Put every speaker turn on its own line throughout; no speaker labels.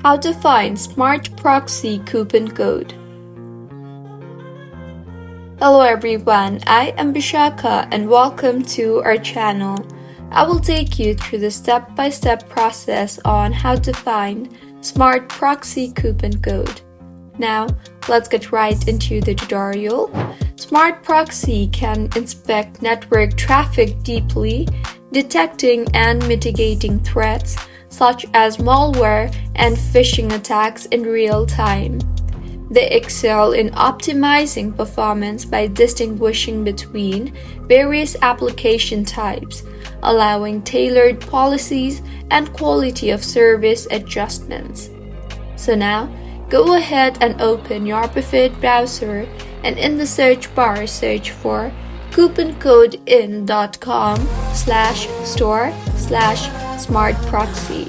How to find Smartproxy coupon code. Hello everyone, I am Bishaka and welcome to our channel. I will take you through the step-by-step process on how to find Smartproxy coupon code. Now, let's get right into the tutorial. Smartproxy can inspect network traffic deeply, detecting and mitigating threats such as malware and phishing attacks in real time. They excel in optimizing performance by distinguishing between various application types, allowing tailored policies and quality of service adjustments. So now, go ahead and open your preferred browser and in the search bar search for couponcodeinn.com/store/smartproxy.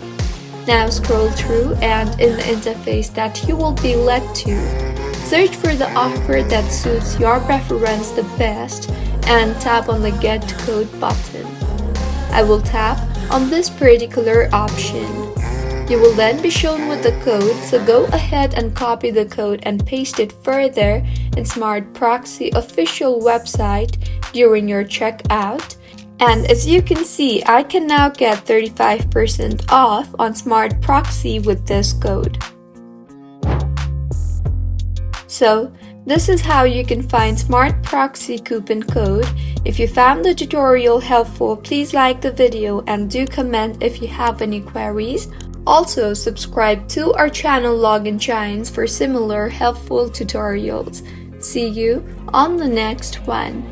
Now scroll through and in the interface that you will be led to, search for the offer that suits your preference the best and tap on the Get Code button. I will tap on this particular option. You will then be shown with the code, so go ahead and copy the code and paste it further in Smartproxy official website during your checkout. And as you can see, I can now get 35% off on Smartproxy with this code. So, this is how you can find Smartproxy coupon code. If you found the tutorial helpful, please like the video and do comment if you have any queries. Also, subscribe to our channel Login Giants for similar helpful tutorials. See you on the next one.